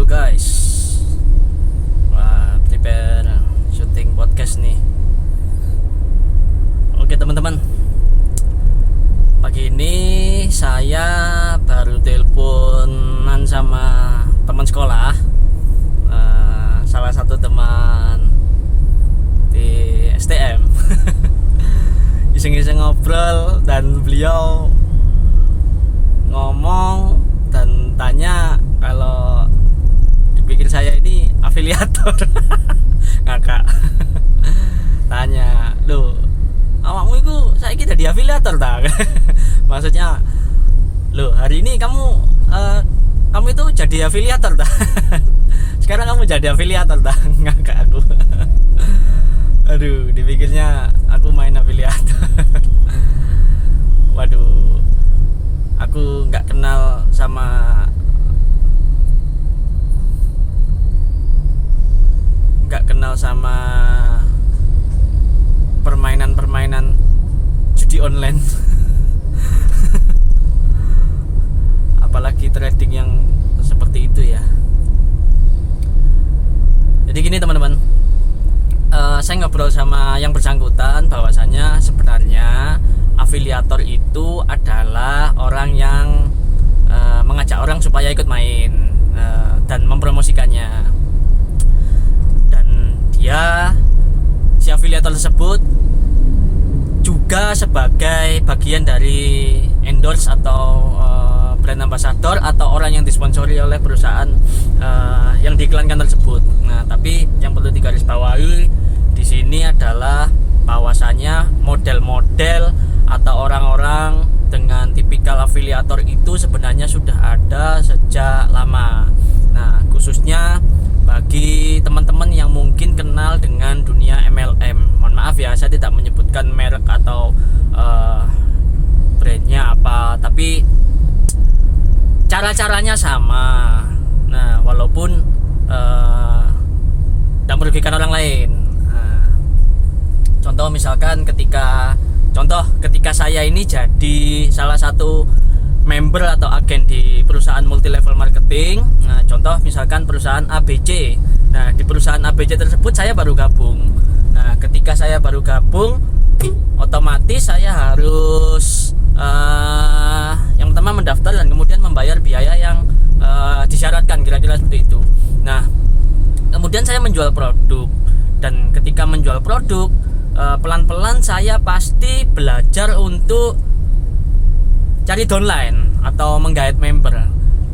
Yo guys, wah, prepare syuting podcast nih. Oke teman-teman, pagi ini saya baru teleponan sama teman sekolah, salah satu teman di STM. Iseng-iseng ngobrol dan beliau ngomong dan tanya kalau dipikir saya ini afiliator. Ngakak. Tanya, "Loh, awakmu itu saya kira di afiliator tak?" Maksudnya, "Loh, hari ini kamu itu jadi afiliator tak?" Sekarang kamu jadi afiliator tak? Ngakak aku. Aduh, dipikirnya aku main afiliator. Waduh, aku nggak kenal sama permainan judi online. Apalagi trading yang seperti itu ya. Jadi gini teman-teman, saya ngobrol sama yang bersangkutan bahwasanya sebenarnya afiliator itu adalah orang yang mengajak orang supaya ikut main dan mempromosikannya. Dan si afiliator tersebut juga sebagai bagian dari endorse atau brand ambassador atau orang yang disponsori oleh perusahaan yang diiklankan tersebut. Nah, tapi yang perlu digarisbawahi di sini adalah bahwasanya model-model atau orang-orang dengan tipikal afiliator itu sebenarnya sudah ada sejak lama. Nah, khususnya bagi teman-teman yang mungkin kenal dengan dunia MLM. Mohon maaf ya, saya tidak menyebutkan merek atau brandnya apa, tapi cara-caranya sama. Nah, walaupun tidak merugikan orang lain. Nah, contoh misalkan ketika saya ini jadi salah satu member atau agen di perusahaan multi level marketing. Nah, contoh misalkan perusahaan ABC. Nah, di perusahaan ABC tersebut saya baru gabung. Nah, ketika saya baru gabung, otomatis saya harus yang pertama mendaftar dan kemudian membayar biaya yang disyaratkan, kira-kira seperti itu. Nah, kemudian saya menjual produk, dan ketika menjual produk, pelan-pelan saya pasti belajar untuk cari downline atau menggait member.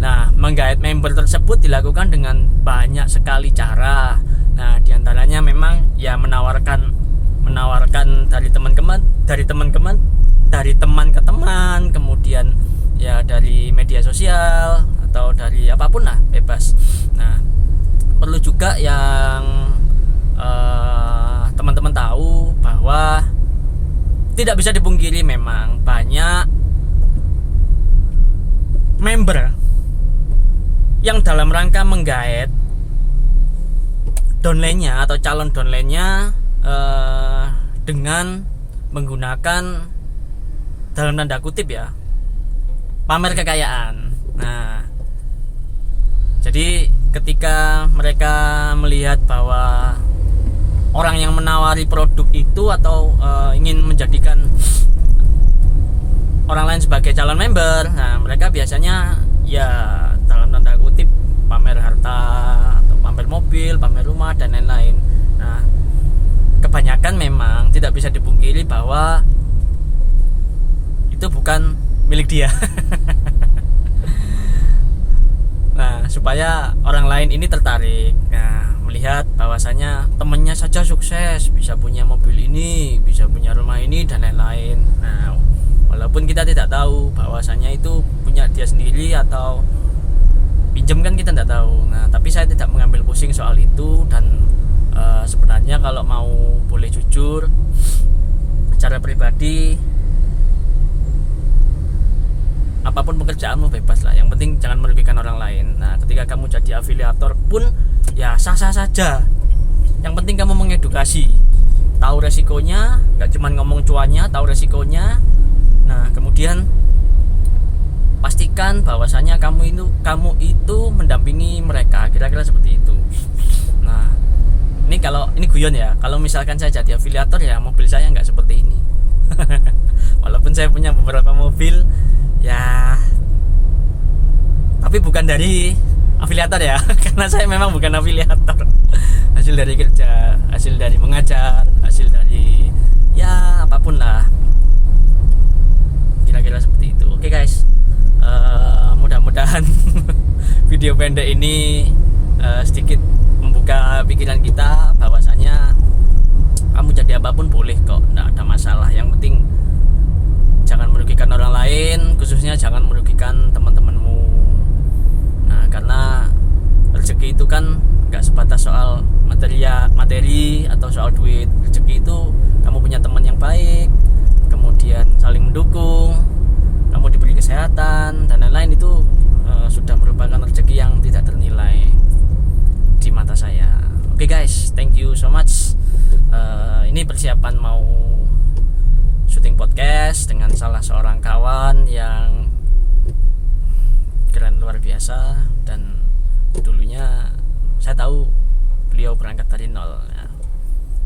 Nah, menggait member tersebut dilakukan dengan banyak sekali cara. Nah, diantaranya memang ya menawarkan dari teman ke teman, kemudian ya dari media sosial atau dari apapun lah, bebas. Nah, perlu juga yang teman-teman tahu bahwa tidak bisa dipungkiri memang banyak member yang dalam rangka menggait downline-nya atau calon downline-nya dengan menggunakan, dalam tanda kutip ya, pamer kekayaan. Nah, jadi ketika mereka melihat bahwa orang yang menawari produk itu atau ingin menjadikan orang lain sebagai calon member, nah mereka biasanya ya dalam tanda kutip pamer harta atau pamer mobil, pamer rumah dan lain-lain. Nah, kebanyakan memang tidak bisa dipungkiri bahwa itu bukan milik dia. Nah, supaya orang lain ini tertarik, nah, melihat bahwasanya temannya saja sukses, bisa punya mobil ini, bisa punya rumah ini dan lain-lain. Nah, walaupun kita tidak tahu bahwasanya itu punya dia sendiri atau pinjam, kan kita tidak tahu. Nah, tapi saya tidak mengambil pusing soal itu. Dan sebenarnya kalau mau boleh jujur, secara pribadi, apapun pekerjaanmu bebas lah, yang penting jangan merugikan orang lain. Nah, ketika kamu jadi afiliator pun ya sah-sah saja, yang penting kamu mengedukasi, tahu resikonya, gak cuma ngomong cuannya, tahu resikonya. Nah, kemudian pastikan bahwasanya kamu itu mendampingi mereka. Kira-kira ini guyon ya, kalau misalkan saya jadi afiliator ya mobil saya nggak seperti ini. Walaupun saya punya beberapa mobil ya, tapi bukan dari afiliator ya. Karena saya memang bukan afiliator. Hasil dari kerja, hasil dari mengajar, hasil dari ya apapun lah, kira-kira seperti itu. Oke guys, mudah-mudahan video pendek ini sedikit membuka pikiran kita bahwasanya kamu jadi apapun boleh kok, nggak ada masalah. Yang penting jangan merugikan orang lain, khususnya jangan merugikan teman-temanmu. Nah, karena rezeki itu kan nggak sebatas soal materi atau soal duit. Rezeki itu kamu punya teman yang baik, kemudian saling mendukung, kamu diberi kesehatan dan lain-lain, itu sudah merupakan rezeki yang tidak ternilai di mata saya. Oke guys, thank you so much. Ini persiapan mau syuting podcast dengan salah seorang kawan yang keren luar biasa, dan dulunya saya tahu beliau berangkat dari nol ya.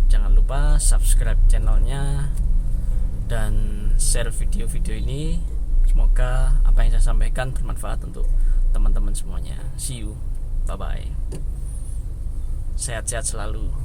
Jangan lupa subscribe channelnya dan share video-video ini. Semoga apa yang saya sampaikan bermanfaat untuk teman-teman semuanya. See you, bye bye, sehat-sehat selalu.